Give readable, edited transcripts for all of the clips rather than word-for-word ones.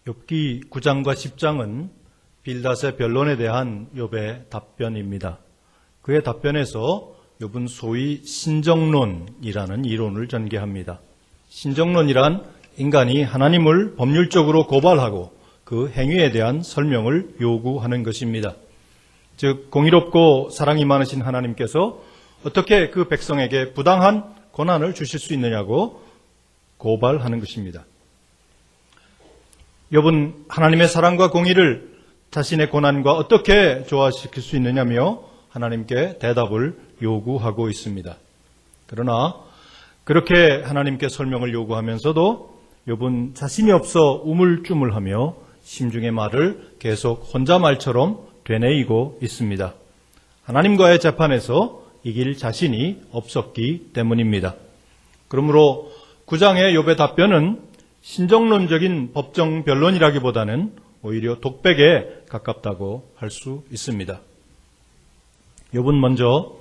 욥기 9장과 10장은 빌닷의 변론에 대한 욥의 답변입니다. 그의 답변에서 욥은 소위 신정론이라는 이론을 전개합니다. 신정론이란 인간이 하나님을 법률적으로 고발하고 그 행위에 대한 설명을 요구하는 것입니다. 즉 공의롭고 사랑이 많으신 하나님께서 어떻게 그 백성에게 부당한 고난을 주실 수 있느냐고 고발하는 것입니다. 욥은 하나님의 사랑과 공의를 자신의 고난과 어떻게 조화시킬 수 있느냐며 하나님께 대답을 요구하고 있습니다. 그러나 그렇게 하나님께 설명을 요구하면서도 욥은 자신이 없어 우물쭈물하며 심중의 말을 계속 혼자 말처럼 되뇌이고 있습니다. 하나님과의 재판에서 이길 자신이 없었기 때문입니다. 그러므로 9장의 욥의 답변은 신정론적인 법정 변론이라기보다는 오히려 독백에 가깝다고 할 수 있습니다. 욥은 먼저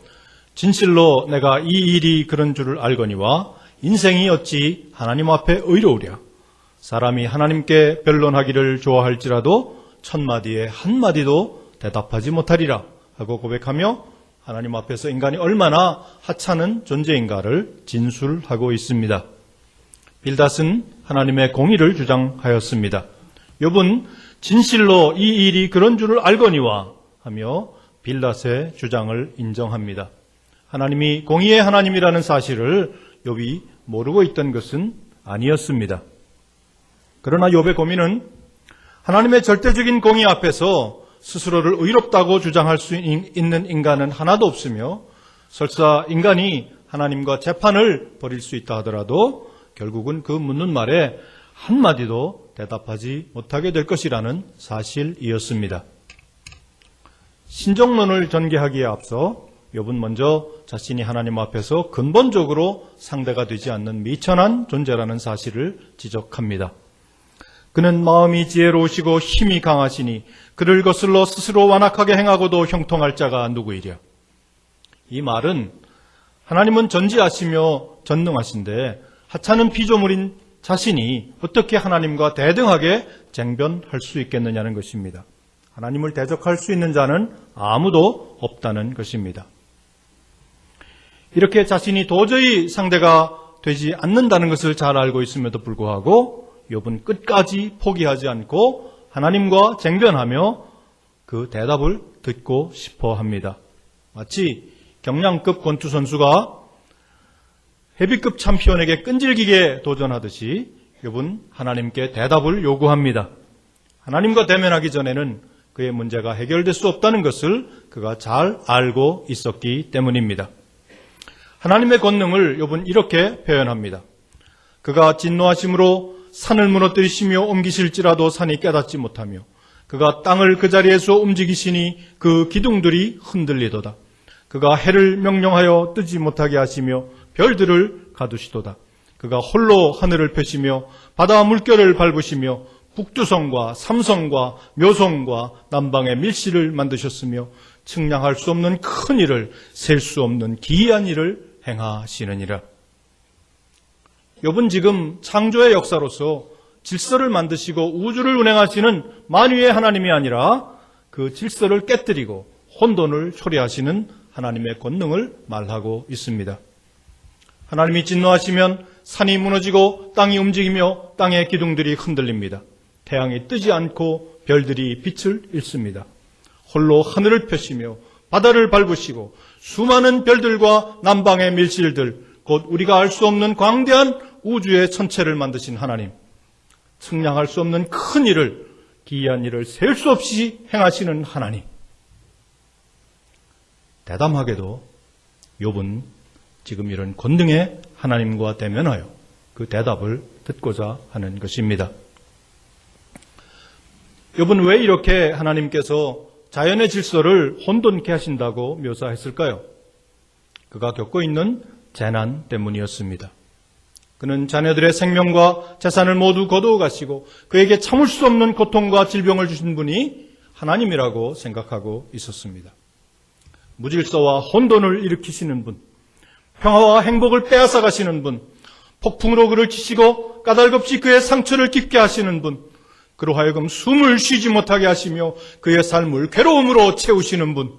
진실로 내가 이 일이 그런 줄을 알거니와 인생이 어찌 하나님 앞에 의로우랴. 사람이 하나님께 변론하기를 좋아할지라도 천마디에 한마디도 대답하지 못하리라 하고 고백하며 하나님 앞에서 인간이 얼마나 하찮은 존재인가를 진술하고 있습니다. 빌닷은 하나님의 공의를 주장하였습니다. 욥은 진실로 이 일이 그런 줄을 알거니와 하며 빌닷의 주장을 인정합니다. 하나님이 공의의 하나님이라는 사실을 욥이 모르고 있던 것은 아니었습니다. 그러나 욥의 고민은 하나님의 절대적인 공의 앞에서 스스로를 의롭다고 주장할 수 있는 인간은 하나도 없으며 설사 인간이 하나님과 재판을 벌일 수 있다 하더라도 결국은 그 묻는 말에 한마디도 대답하지 못하게 될 것이라는 사실이었습니다. 신정론을 전개하기에 앞서 욥은 먼저 자신이 하나님 앞에서 근본적으로 상대가 되지 않는 미천한 존재라는 사실을 지적합니다. 그는 마음이 지혜로우시고 힘이 강하시니 그를 거슬러 스스로 완악하게 행하고도 형통할 자가 누구이랴. 이 말은 하나님은 전지하시며 전능하신데 하찮은 피조물인 자신이 어떻게 하나님과 대등하게 쟁변할 수 있겠느냐는 것입니다. 하나님을 대적할 수 있는 자는 아무도 없다는 것입니다. 이렇게 자신이 도저히 상대가 되지 않는다는 것을 잘 알고 있음에도 불구하고 욥은 끝까지 포기하지 않고 하나님과 쟁변하며 그 대답을 듣고 싶어 합니다. 마치 경량급 권투 선수가 헤비급 챔피언에게 끈질기게 도전하듯이 욥은 하나님께 대답을 요구합니다. 하나님과 대면하기 전에는 그의 문제가 해결될 수 없다는 것을 그가 잘 알고 있었기 때문입니다. 하나님의 권능을 욥은 이렇게 표현합니다. 그가 진노하심으로 산을 무너뜨리시며 옮기실지라도 산이 깨닫지 못하며 그가 땅을 그 자리에서 움직이시니 그 기둥들이 흔들리도다. 그가 해를 명령하여 뜨지 못하게 하시며 별들을 가두시도다. 그가 홀로 하늘을 펴시며 바다 물결을 밟으시며 북두성과 삼성과 묘성과 남방의 밀실을 만드셨으며 측량할 수 없는 큰 일을 셀 수 없는 기이한 일을 행하시느니라. 욥은 지금 창조의 역사로서 질서를 만드시고 우주를 운행하시는 만유의 하나님이 아니라 그 질서를 깨뜨리고 혼돈을 초래하시는 하나님의 권능을 말하고 있습니다. 하나님이 진노하시면 산이 무너지고 땅이 움직이며 땅의 기둥들이 흔들립니다. 태양이 뜨지 않고 별들이 빛을 잃습니다. 홀로 하늘을 펴시며 바다를 밟으시고 수많은 별들과 남방의 밀실들 곧 우리가 알 수 없는 광대한 우주의 천체를 만드신 하나님, 측량할 수 없는 큰 일을, 기이한 일을 셀 수 없이 행하시는 하나님. 대담하게도 욥은 지금 이런 권능의 하나님과 대면하여 그 대답을 듣고자 하는 것입니다. 욥은 왜 이렇게 하나님께서 자연의 질서를 혼돈케 하신다고 묘사했을까요? 그가 겪고 있는 재난 때문이었습니다. 그는 자녀들의 생명과 재산을 모두 거두어 가시고 그에게 참을 수 없는 고통과 질병을 주신 분이 하나님이라고 생각하고 있었습니다. 무질서와 혼돈을 일으키시는 분, 평화와 행복을 빼앗아 가시는 분, 폭풍으로 그를 치시고 까닭없이 그의 상처를 깊게 하시는 분, 그로 하여금 숨을 쉬지 못하게 하시며 그의 삶을 괴로움으로 채우시는 분.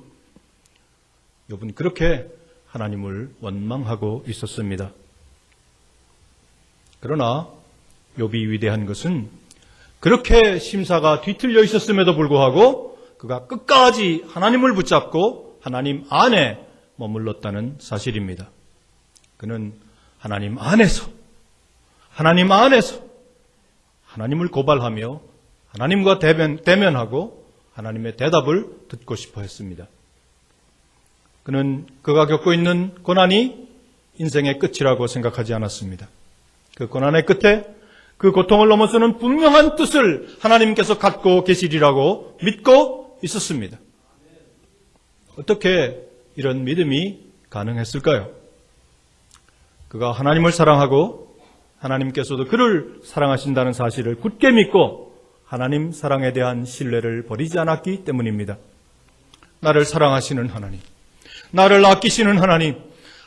욥은 그렇게 하나님을 원망하고 있었습니다. 그러나 욥이 위대한 것은 그렇게 심사가 뒤틀려 있었음에도 불구하고 그가 끝까지 하나님을 붙잡고 하나님 안에 머물렀다는 사실입니다. 그는 하나님 안에서 하나님을 고발하며 하나님과 대면하고 하나님의 대답을 듣고 싶어 했습니다. 그는 그가 겪고 있는 고난이 인생의 끝이라고 생각하지 않았습니다. 그 고난의 끝에 그 고통을 넘어서는 분명한 뜻을 하나님께서 갖고 계시리라고 믿고 있었습니다. 어떻게 이런 믿음이 가능했을까요? 그가 하나님을 사랑하고 하나님께서도 그를 사랑하신다는 사실을 굳게 믿고 하나님 사랑에 대한 신뢰를 버리지 않았기 때문입니다. 나를 사랑하시는 하나님, 나를 아끼시는 하나님,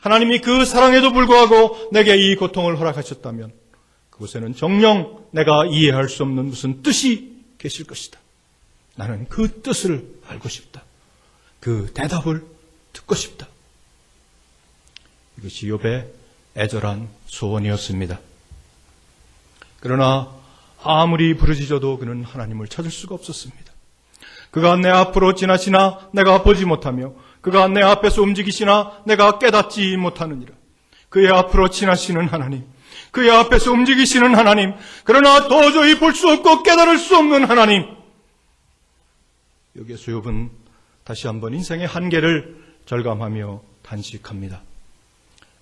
하나님이 그 사랑에도 불구하고 내게 이 고통을 허락하셨다면 그곳에는 정녕 내가 이해할 수 없는 무슨 뜻이 계실 것이다. 나는 그 뜻을 알고 싶다. 그 대답을 듣고 싶다. 이것이 욥의 애절한 소원이었습니다. 그러나 아무리 부르짖어도 그는 하나님을 찾을 수가 없었습니다. 그가 내 앞으로 지나시나 내가 보지 못하며 그가 내 앞에서 움직이시나 내가 깨닫지 못하느니라. 그의 앞으로 지나시는 하나님, 그의 앞에서 움직이시는 하나님, 그러나 도저히 볼 수 없고 깨달을 수 없는 하나님. 여기에서 욥은 다시 한번 인생의 한계를 절감하며 단식합니다.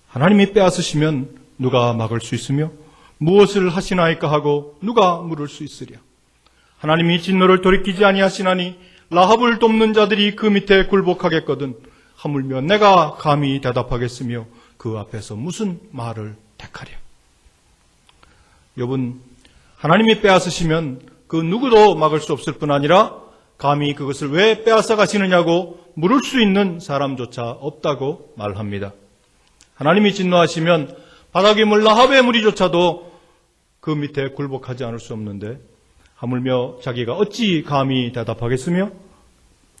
하나님이 빼앗으시면 누가 막을 수 있으며 무엇을 하시나이까 하고 누가 물을 수 있으랴. 하나님이 진노를 돌이키지 아니하시나니 라합을 돕는 자들이 그 밑에 굴복하겠거든 하물며 내가 감히 대답하겠으며 그 앞에서 무슨 말을 택하랴. 욥은 하나님이 빼앗으시면 그 누구도 막을 수 없을 뿐 아니라 감히 그것을 왜 빼앗아 가시느냐고 물을 수 있는 사람조차 없다고 말합니다. 하나님이 진노하시면 바닥에 물 라합의 무리조차도 그 밑에 굴복하지 않을 수 없는데 하물며 자기가 어찌 감히 대답하겠으며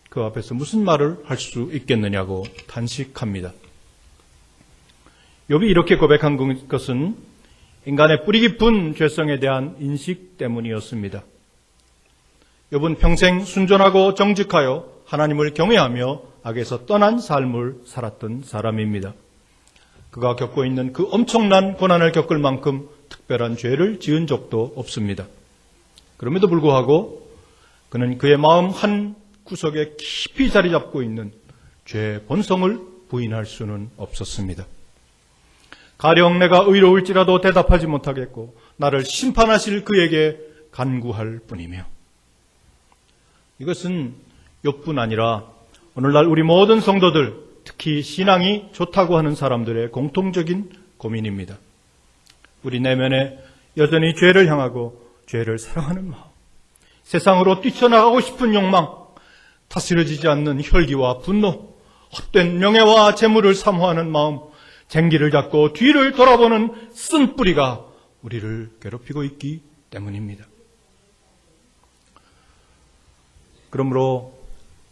그 앞에서 무슨 말을 할 수 있겠느냐고 탄식합니다. 욥이 이렇게 고백한 것은 인간의 뿌리 깊은 죄성에 대한 인식 때문이었습니다. 욥은 평생 순전하고 정직하여 하나님을 경외하며 악에서 떠난 삶을 살았던 사람입니다. 그가 겪고 있는 그 엄청난 고난을 겪을 만큼 특별한 죄를 지은 적도 없습니다. 그럼에도 불구하고 그는 그의 마음 한 구석에 깊이 자리 잡고 있는 죄의 본성을 부인할 수는 없었습니다. 가령 내가 의로울지라도 대답하지 못하겠고 나를 심판하실 그에게 간구할 뿐이며. 이것은 욥뿐 아니라 오늘날 우리 모든 성도들, 특히 신앙이 좋다고 하는 사람들의 공통적인 고민입니다. 우리 내면에 여전히 죄를 향하고 죄를 사랑하는 마음, 세상으로 뛰쳐나가고 싶은 욕망, 다스려지지 않는 혈기와 분노, 헛된 명예와 재물을 사모하는 마음, 쟁기를 잡고 뒤를 돌아보는 쓴뿌리가 우리를 괴롭히고 있기 때문입니다. 그러므로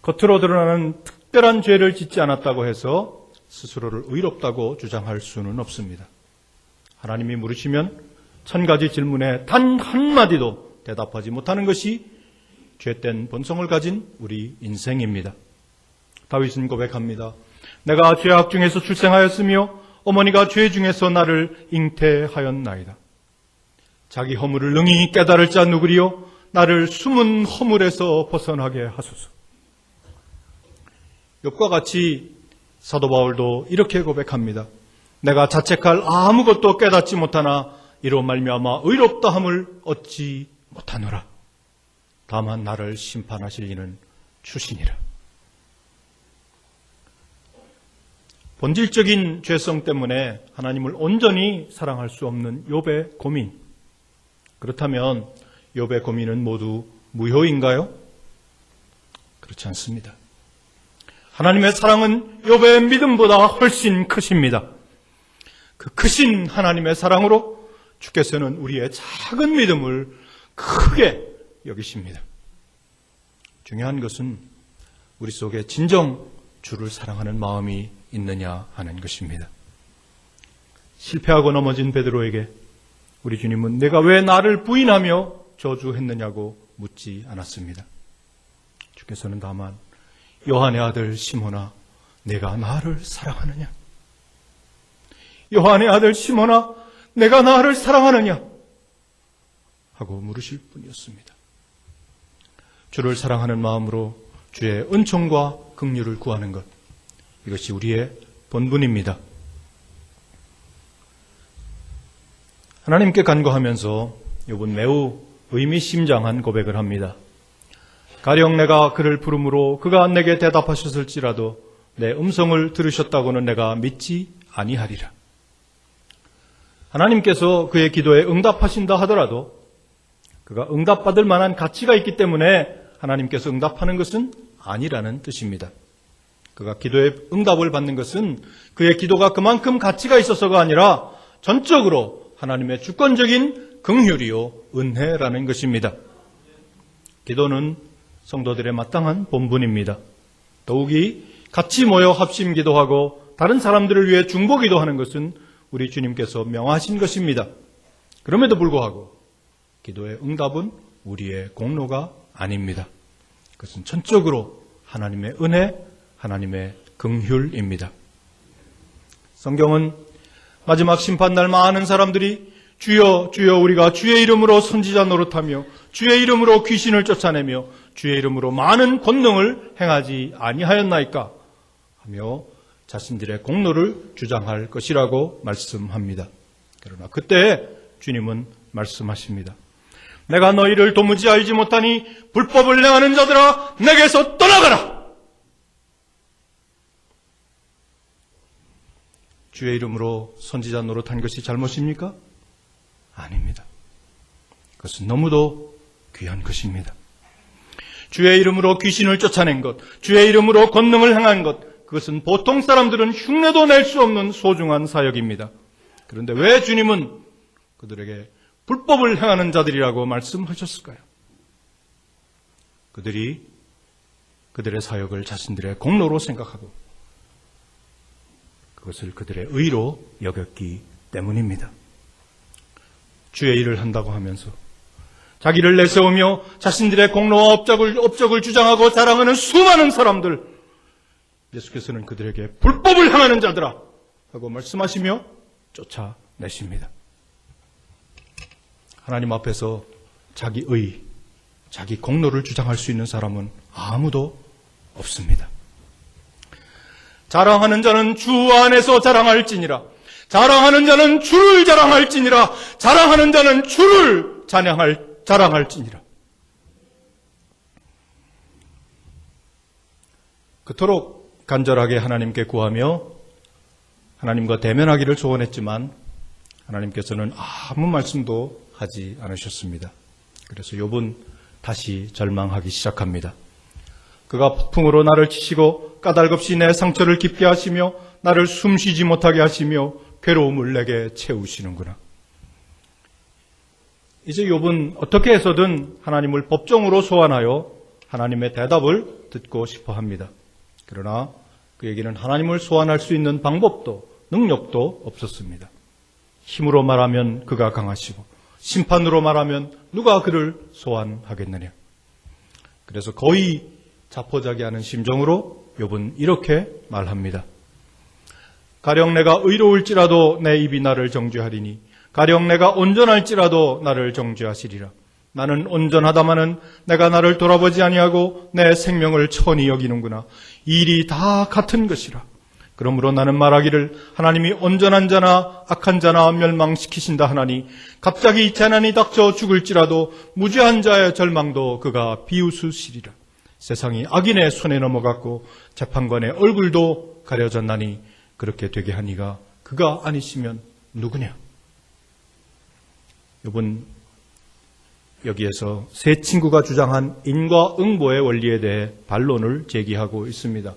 겉으로 드러나는 특별한 죄를 짓지 않았다고 해서 스스로를 의롭다고 주장할 수는 없습니다. 하나님이 물으시면 1000가지 질문에 단 한마디도 대답하지 못하는 것이 죄된 본성을 가진 우리 인생입니다. 다윗은 고백합니다. 내가 죄악 중에서 출생하였으며 어머니가 죄 중에서 나를 잉태하였나이다. 자기 허물을 능히 깨달을 자 누구리요? 나를 숨은 허물에서 벗어나게 하소서. 욥과 같이 사도 바울도 이렇게 고백합니다. 내가 자책할 아무것도 깨닫지 못하나 이로 말미암아 의롭다 함을 얻지 못하노라. 다만 나를 심판하실 이는 주시니라. 본질적인 죄성 때문에 하나님을 온전히 사랑할 수 없는 욥의 고민. 그렇다면 욥의 고민은 모두 무효인가요? 그렇지 않습니다. 하나님의 사랑은 욥의 믿음보다 훨씬 크십니다. 그 크신 하나님의 사랑으로 주께서는 우리의 작은 믿음을 크게 여기십니다. 중요한 것은 우리 속에 진정 주를 사랑하는 마음이 있느냐 하는 것입니다. 실패하고 넘어진 베드로에게 우리 주님은 내가 왜 나를 부인하며 저주했느냐고 묻지 않았습니다. 주께서는 다만 요한의 아들 시몬아, 내가 나를 사랑하느냐? 요한의 아들 시몬아, 내가 나를 사랑하느냐? 하고 물으실 뿐이었습니다. 주를 사랑하는 마음으로 주의 은총과 긍휼을 구하는 것, 이것이 우리의 본분입니다. 하나님께 간구하면서 욥은 매우 의미심장한 고백을 합니다. 가령 내가 그를 부름으로 그가 내게 대답하셨을지라도 내 음성을 들으셨다고는 내가 믿지 아니하리라. 하나님께서 그의 기도에 응답하신다 하더라도 그가 응답받을 만한 가치가 있기 때문에 하나님께서 응답하는 것은 아니라는 뜻입니다. 그가 기도에 응답을 받는 것은 그의 기도가 그만큼 가치가 있어서가 아니라 전적으로 하나님의 주권적인 긍휼이요 은혜라는 것입니다. 기도는 성도들의 마땅한 본분입니다. 더욱이 같이 모여 합심 기도하고 다른 사람들을 위해 중보 기도하는 것은 우리 주님께서 명하신 것입니다. 그럼에도 불구하고 기도의 응답은 우리의 공로가 아닙니다. 그것은 전적으로 하나님의 은혜, 하나님의 긍휼입니다. 성경은 마지막 심판날 많은 사람들이 주여 주여 우리가 주의 이름으로 선지자 노릇하며 주의 이름으로 귀신을 쫓아내며 주의 이름으로 많은 권능을 행하지 아니하였나이까 하며 자신들의 공로를 주장할 것이라고 말씀합니다. 그러나 그때 주님은 말씀하십니다. 내가 너희를 도무지 알지 못하니 불법을 행하는 자들아 내게서 떠나가라. 주의 이름으로 선지자 노릇한 것이 잘못입니까? 아닙니다. 그것은 너무도 귀한 것입니다. 주의 이름으로 귀신을 쫓아낸 것, 주의 이름으로 권능을 행한 것, 그것은 보통 사람들은 흉내도 낼 수 없는 소중한 사역입니다. 그런데 왜 주님은 그들에게 불법을 행하는 자들이라고 말씀하셨을까요? 그들이 그들의 사역을 자신들의 공로로 생각하고 그것을 그들의 의로 여겼기 때문입니다. 주의 일을 한다고 하면서 자기를 내세우며 자신들의 공로와 업적을 주장하고 자랑하는 수많은 사람들, 예수께서는 그들에게 불법을 행하는 자들아 하고 말씀하시며 쫓아내십니다. 하나님 앞에서 자기 의, 자기 공로를 주장할 수 있는 사람은 아무도 없습니다. 자랑하는 자는 주 안에서 자랑할지니라. 자랑하는 자는 주를 자랑할지니라. 자랑하는 자는 주를 자랑할지니라. 그토록 간절하게 하나님께 구하며 하나님과 대면하기를 소원했지만 하나님께서는 아무 말씀도 하지 않으셨습니다. 그래서 욥은 다시 절망하기 시작합니다. 그가 폭풍으로 나를 치시고 까닭없이 내 상처를 깊게 하시며 나를 숨쉬지 못하게 하시며 괴로움을 내게 채우시는구나. 이제 욥은 어떻게 해서든 하나님을 법정으로 소환하여 하나님의 대답을 듣고 싶어 합니다. 그러나 그에게는 하나님을 소환할 수 있는 방법도 능력도 없었습니다. 힘으로 말하면 그가 강하시고 심판으로 말하면 누가 그를 소환하겠느냐. 그래서 거의 자포자기하는 심정으로 욥은 이렇게 말합니다. 가령 내가 의로울지라도 내 입이 나를 정죄하리니 가령 내가 온전할지라도 나를 정죄하시리라. 나는 온전하다마는 내가 나를 돌아보지 아니하고 내 생명을 천히 여기는구나. 이 일이 다 같은 것이라. 그러므로 나는 말하기를 하나님이 온전한 자나 악한 자나 멸망시키신다 하나니 갑자기 재난이 닥쳐 죽을지라도 무죄한 자의 절망도 그가 비웃으시리라. 세상이 악인의 손에 넘어갔고 재판관의 얼굴도 가려졌나니 그렇게 되게 하니가 그가 아니시면 누구냐. 욥은 여기에서 세 친구가 주장한 인과응보의 원리에 대해 반론을 제기하고 있습니다.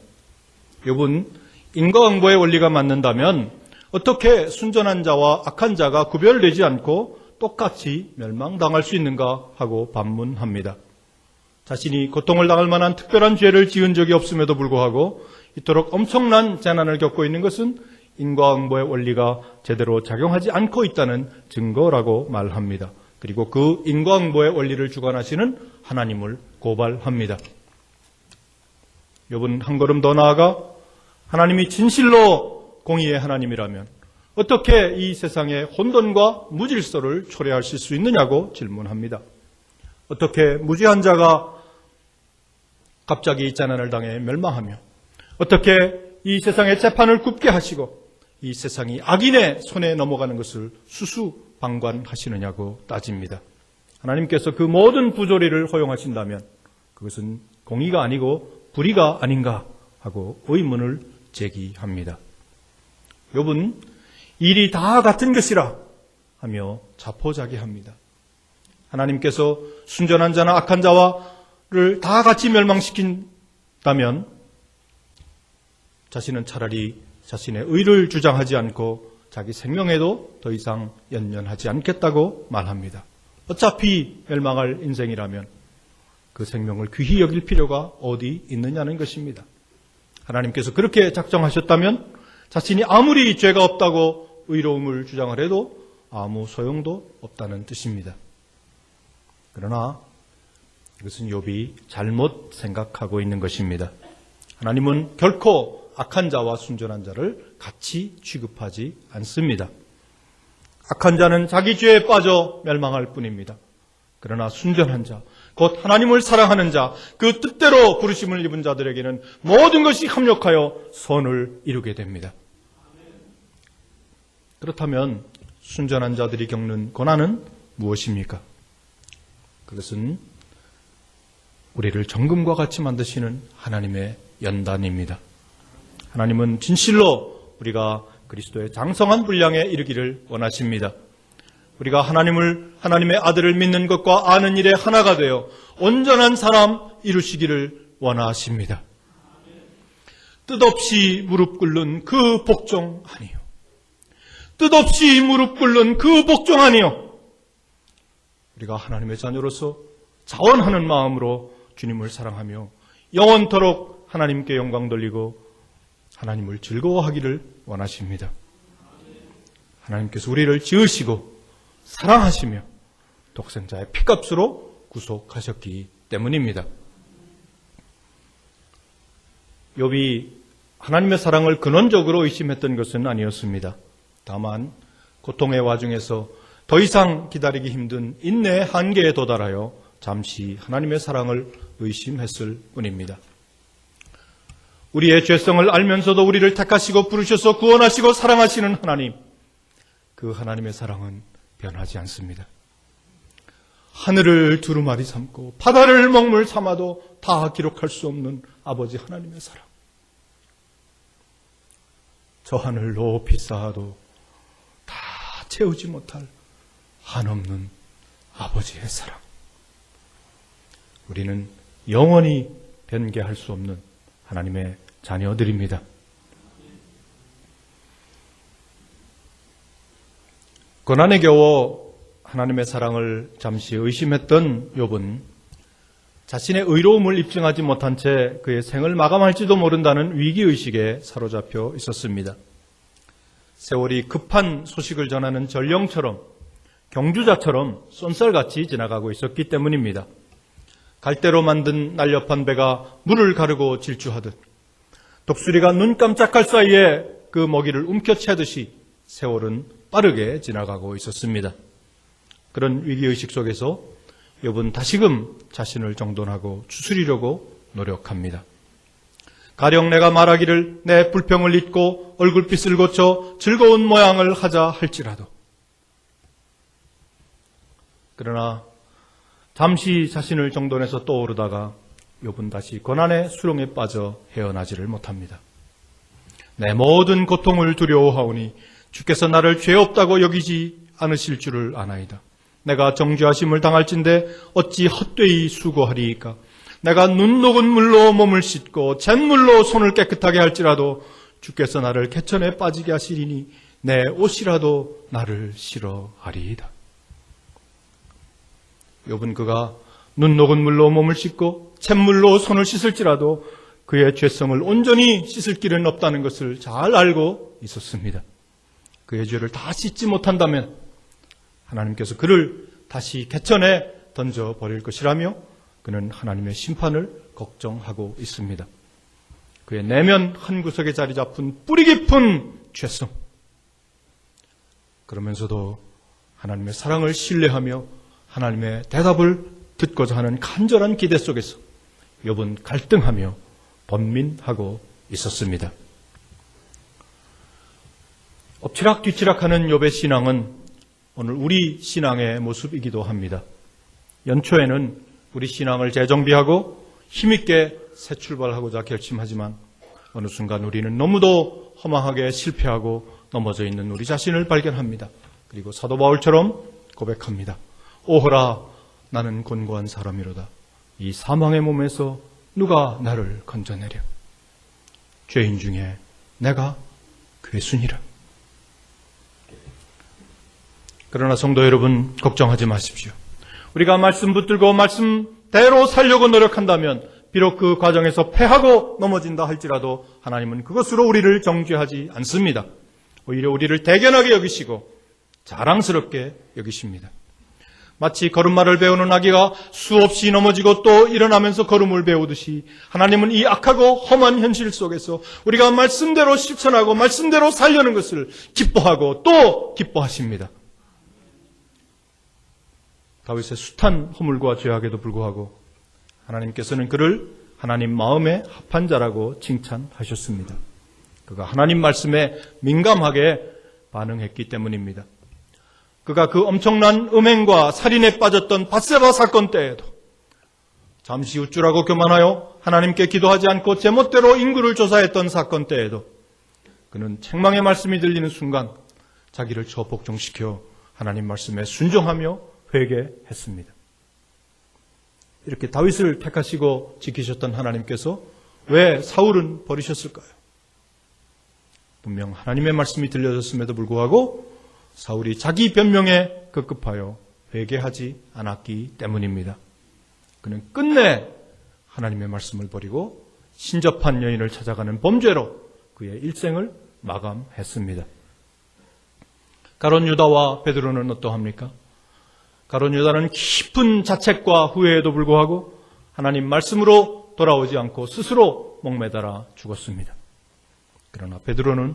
욥은 인과응보의 원리가 맞는다면 어떻게 순전한 자와 악한 자가 구별되지 않고 똑같이 멸망당할 수 있는가 하고 반문합니다. 자신이 고통을 당할 만한 특별한 죄를 지은 적이 없음에도 불구하고 이토록 엄청난 재난을 겪고 있는 것은 인과응보의 원리가 제대로 작용하지 않고 있다는 증거라고 말합니다. 그리고 그 인과응보의 원리를 주관하시는 하나님을 고발합니다. 욥은 한 걸음 더 나아가 하나님이 진실로 공의의 하나님이라면 어떻게 이 세상에 혼돈과 무질서를 초래하실 수 있느냐고 질문합니다. 어떻게 무지한 자가 갑자기 재난을 당해 멸망하며 어떻게 이 세상의 재판을 굽게 하시고 이 세상이 악인의 손에 넘어가는 것을 수수방관하시느냐고 따집니다. 하나님께서 그 모든 부조리를 허용하신다면 그것은 공의가 아니고 불의가 아닌가 하고 의문을 제기합니다. 욥은 일이 다 같은 것이라 하며 자포자기합니다. 하나님께서 순전한 자나 악한 자를 다 같이 멸망시킨다면 자신은 차라리 자신의 의를 주장하지 않고 자기 생명에도 더 이상 연연하지 않겠다고 말합니다. 어차피 멸망할 인생이라면 그 생명을 귀히 여길 필요가 어디 있느냐는 것입니다. 하나님께서 그렇게 작정하셨다면 자신이 아무리 죄가 없다고 의로움을 주장을 해도 아무 소용도 없다는 뜻입니다. 그러나 이것은 욥이 잘못 생각하고 있는 것입니다. 하나님은 결코 악한 자와 순전한 자를 같이 취급하지 않습니다. 악한 자는 자기 죄에 빠져 멸망할 뿐입니다. 그러나 순전한 자, 곧 하나님을 사랑하는 자, 그 뜻대로 부르심을 입은 자들에게는 모든 것이 합력하여 선을 이루게 됩니다. 그렇다면 순전한 자들이 겪는 고난은 무엇입니까? 그것은 우리를 정금과 같이 만드시는 하나님의 연단입니다. 하나님은 진실로 우리가 그리스도의 장성한 분량에 이르기를 원하십니다. 우리가 하나님의 아들을 믿는 것과 아는 일에 하나가 되어 온전한 사람 이루시기를 원하십니다. 뜻없이 무릎 꿇는 그 복종 아니요. 뜻없이 무릎 꿇는 그 복종 아니요. 우리가 하나님의 자녀로서 자원하는 마음으로 주님을 사랑하며 영원토록 하나님께 영광 돌리고 하나님을 즐거워하기를 원하십니다. 하나님께서 우리를 지으시고 사랑하시며 독생자의 피값으로 구속하셨기 때문입니다. 욥이 하나님의 사랑을 근원적으로 의심했던 것은 아니었습니다. 다만 고통의 와중에서 더 이상 기다리기 힘든 인내의 한계에 도달하여 잠시 하나님의 사랑을 의심했을 뿐입니다. 우리의 죄성을 알면서도 우리를 택하시고 부르셔서 구원하시고 사랑하시는 하나님, 그 하나님의 사랑은 변하지 않습니다. 하늘을 두루마리 삼고 바다를 먹물 삼아도 다 기록할 수 없는 아버지 하나님의 사랑. 저 하늘 높이 쌓아도 다 채우지 못할 한없는 아버지의 사랑. 우리는 영원히 변개할 수 없는 하나님의 자녀들입니다. 고난에 겨워 하나님의 사랑을 잠시 의심했던 욥은 자신의 의로움을 입증하지 못한 채 그의 생을 마감할지도 모른다는 위기의식에 사로잡혀 있었습니다. 세월이 급한 소식을 전하는 전령처럼 경주자처럼 쏜살같이 지나가고 있었기 때문입니다. 갈대로 만든 날렵한 배가 물을 가르고 질주하듯 독수리가 눈 깜짝할 사이에 그 먹이를 움켜채듯이 세월은 빠르게 지나가고 있었습니다. 그런 위기의식 속에서 욥은 다시금 자신을 정돈하고 추스리려고 노력합니다. 가령 내가 말하기를 내 불평을 잊고 얼굴빛을 고쳐 즐거운 모양을 하자 할지라도. 그러나 잠시 자신을 정돈해서 떠오르다가 욥은 다시 고난의 수렁에 빠져 헤어나지를 못합니다. 내 모든 고통을 두려워하오니 주께서 나를 죄 없다고 여기지 않으실 줄을 아나이다. 내가 정죄하심을 당할진대 어찌 헛되이 수고하리이까. 내가 눈 녹은 물로 몸을 씻고 잿물로 손을 깨끗하게 할지라도 주께서 나를 개천에 빠지게 하시리니 내 옷이라도 나를 싫어하리이다. 욥은 그가 눈 녹은 물로 몸을 씻고 잿물로 손을 씻을지라도 그의 죄성을 온전히 씻을 길은 없다는 것을 잘 알고 있었습니다. 그의 죄를 다 씻지 못한다면 하나님께서 그를 다시 개천에 던져버릴 것이라며 그는 하나님의 심판을 걱정하고 있습니다. 그의 내면 한 구석에 자리 잡은 뿌리 깊은 죄성, 그러면서도 하나님의 사랑을 신뢰하며 하나님의 대답을 듣고자 하는 간절한 기대 속에서 욥은 갈등하며 번민하고 있었습니다. 엎치락뒤치락하는 욥의 신앙은 오늘 우리 신앙의 모습이기도 합니다. 연초에는 우리 신앙을 재정비하고 힘있게 새 출발하고자 결심하지만 어느 순간 우리는 너무도 허망하게 실패하고 넘어져 있는 우리 자신을 발견합니다. 그리고 사도 바울처럼 고백합니다. 오호라, 나는 곤고한 사람이로다. 이 사망의 몸에서 누가 나를 건져내려. 죄인 중에 내가 괴순이라. 그러나 성도 여러분, 걱정하지 마십시오. 우리가 말씀 붙들고 말씀대로 살려고 노력한다면 비록 그 과정에서 패하고 넘어진다 할지라도 하나님은 그것으로 우리를 정죄하지 않습니다. 오히려 우리를 대견하게 여기시고 자랑스럽게 여기십니다. 마치 걸음마를 배우는 아기가 수없이 넘어지고 또 일어나면서 걸음을 배우듯이 하나님은 이 악하고 험한 현실 속에서 우리가 말씀대로 실천하고 말씀대로 살려는 것을 기뻐하고 또 기뻐하십니다. 다윗의 숱한 허물과 죄악에도 불구하고 하나님께서는 그를 하나님 마음에 합한 자라고 칭찬하셨습니다. 그가 하나님 말씀에 민감하게 반응했기 때문입니다. 그가 그 엄청난 음행과 살인에 빠졌던 밧세바 사건 때에도 잠시 우쭐하고 교만하여 하나님께 기도하지 않고 제멋대로 인구를 조사했던 사건 때에도 그는 책망의 말씀이 들리는 순간 자기를 저복종시켜 하나님 말씀에 순종하며 회개했습니다. 이렇게 다윗을 택하시고 지키셨던 하나님께서 왜 사울은 버리셨을까요? 분명 하나님의 말씀이 들려졌음에도 불구하고 사울이 자기 변명에 급급하여 회개하지 않았기 때문입니다. 그는 끝내 하나님의 말씀을 버리고 신접한 여인을 찾아가는 범죄로 그의 일생을 마감했습니다. 가룟 유다와 베드로는 어떠합니까? 가룟 유다는 깊은 자책과 후회에도 불구하고 하나님 말씀으로 돌아오지 않고 스스로 목매달아 죽었습니다. 그러나 베드로는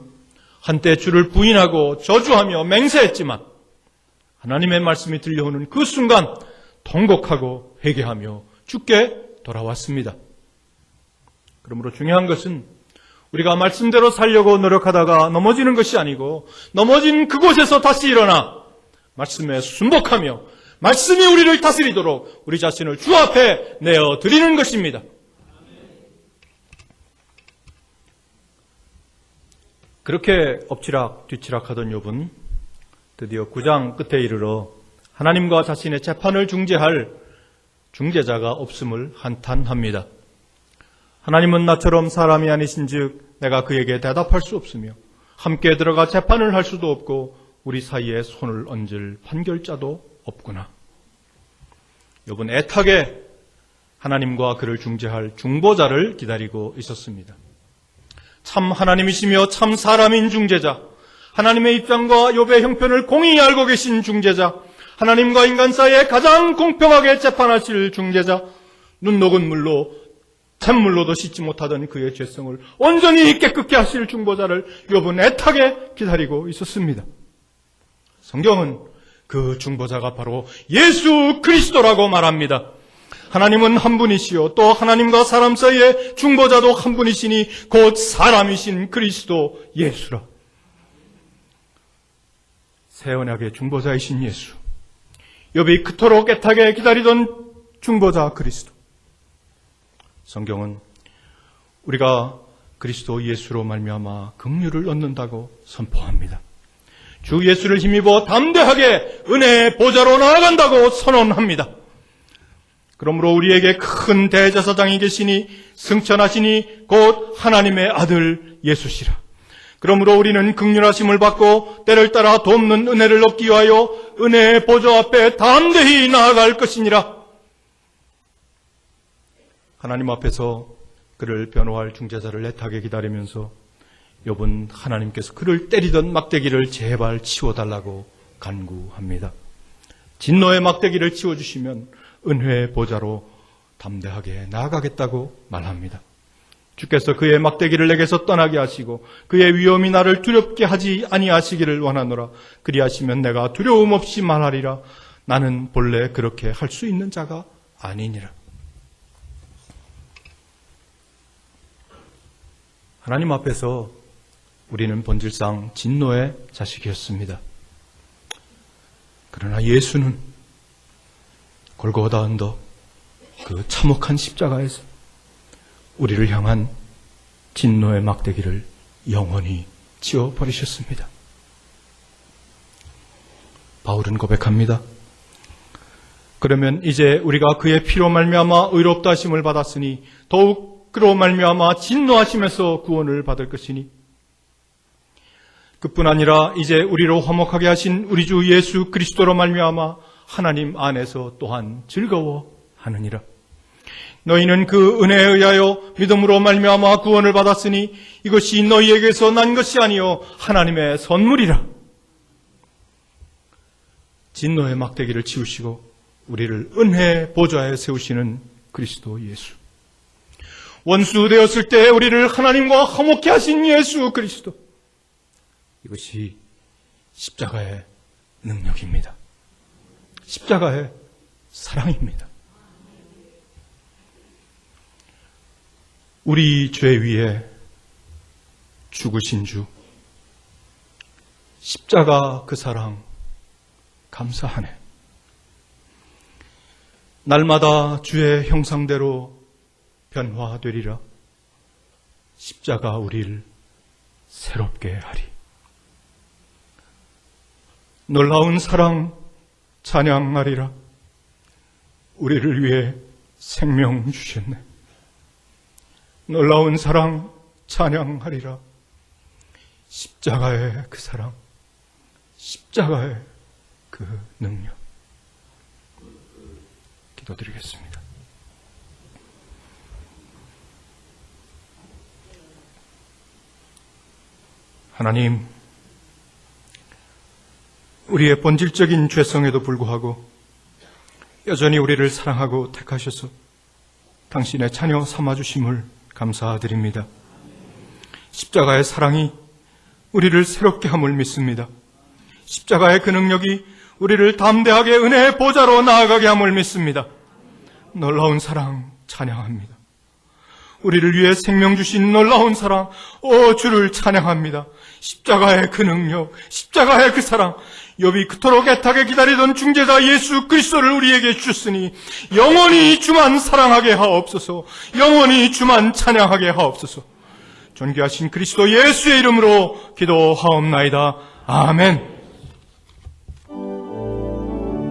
한때 주를 부인하고 저주하며 맹세했지만 하나님의 말씀이 들려오는 그 순간 통곡하고 회개하며 주께 돌아왔습니다. 그러므로 중요한 것은 우리가 말씀대로 살려고 노력하다가 넘어지는 것이 아니고 넘어진 그곳에서 다시 일어나 말씀에 순복하며 말씀이 우리를 다스리도록 우리 자신을 주 앞에 내어드리는 것입니다. 그렇게 엎치락 뒤치락하던 욥은 드디어 9장 끝에 이르러 하나님과 자신의 재판을 중재할 중재자가 없음을 한탄합니다. 하나님은 나처럼 사람이 아니신즉 내가 그에게 대답할 수 없으며 함께 들어가 재판을 할 수도 없고 우리 사이에 손을 얹을 판결자도 없구나. 욥은 애타게 하나님과 그를 중재할 중보자를 기다리고 있었습니다. 참 하나님이시며 참 사람인 중재자, 하나님의 입장과 욥의 형편을 공히 알고 계신 중재자, 하나님과 인간 사이에 가장 공평하게 재판하실 중재자, 눈 녹은 물로 잿물로도 씻지 못하던 그의 죄성을 온전히 깨끗게 하실 중보자를 욥은 애타게 기다리고 있었습니다. 성경은 그 중보자가 바로 예수 그리스도라고 말합니다. 하나님은 한 분이시요 또 하나님과 사람 사이에 중보자도 한 분이시니 곧 사람이신 그리스도 예수라. 새 언약의 중보자이신 예수, 욥이 그토록 애타게 기다리던 중보자 그리스도. 성경은 우리가 그리스도 예수로 말미암아 긍휼을 얻는다고 선포합니다. 주 예수를 힘입어 담대하게 은혜의 보좌로 나아간다고 선언합니다. 그러므로 우리에게 큰 대제사장이 계시니 승천하시니 곧 하나님의 아들 예수시라. 그러므로 우리는 긍휼하심을 받고 때를 따라 돕는 은혜를 얻기 위하여 은혜의 보좌 앞에 담대히 나아갈 것이니라. 하나님 앞에서 그를 변호할 중재자를 애타게 기다리면서 욥은 하나님께서 그를 때리던 막대기를 제발 치워달라고 간구합니다. 진노의 막대기를 치워주시면 은혜의 보좌로 담대하게 나아가겠다고 말합니다. 주께서 그의 막대기를 내게서 떠나게 하시고 그의 위험이 나를 두렵게 하지 아니하시기를 원하노라. 그리하시면 내가 두려움 없이 말하리라. 나는 본래 그렇게 할 수 있는 자가 아니니라. 하나님 앞에서 우리는 본질상 진노의 자식이었습니다. 그러나 예수는 골고다 언덕 그 참혹한 십자가에서 우리를 향한 진노의 막대기를 영원히 지워버리셨습니다. 바울은 고백합니다. 그러면 이제 우리가 그의 피로 말미암아 의롭다 하심을 받았으니 더욱 그로 말미암아 진노하심에서 구원을 받을 것이니 그뿐 아니라 이제 우리로 화목하게 하신 우리 주 예수 그리스도로 말미암아 하나님 안에서 또한 즐거워하느니라. 너희는 그 은혜에 의하여 믿음으로 말미암아 구원을 받았으니 이것이 너희에게서 난 것이 아니요 하나님의 선물이라. 진노의 막대기를 치우시고 우리를 은혜의 보좌에 세우시는 그리스도 예수. 원수 되었을 때 우리를 하나님과 화목케 하신 예수 그리스도. 이것이 십자가의 능력입니다. 십자가의 사랑입니다. 우리 죄 위에 죽으신 주, 십자가 그 사랑 감사하네. 날마다 주의 형상대로 변화되리라. 십자가 우리를 새롭게 하리. 놀라운 사랑 찬양하리라. 우리를 위해 생명 주셨네. 놀라운 사랑 찬양하리라. 십자가의 그 사랑, 십자가의 그 능력. 기도드리겠습니다. 하나님, 우리의 본질적인 죄성에도 불구하고 여전히 우리를 사랑하고 택하셔서 당신의 자녀 삼아주심을 감사드립니다. 십자가의 사랑이 우리를 새롭게 함을 믿습니다. 십자가의 그 능력이 우리를 담대하게 은혜의 보좌로 나아가게 함을 믿습니다. 놀라운 사랑 찬양합니다. 우리를 위해 생명 주신 놀라운 사랑, 주를 찬양합니다. 십자가의 그 능력, 십자가의 그 사랑, 욥이 그토록 애타게 기다리던 중재자 예수 그리스도를 우리에게 주셨으니 영원히 주만 사랑하게 하옵소서. 영원히 주만 찬양하게 하옵소서. 존귀하신 그리스도 예수의 이름으로 기도하옵나이다. 아멘.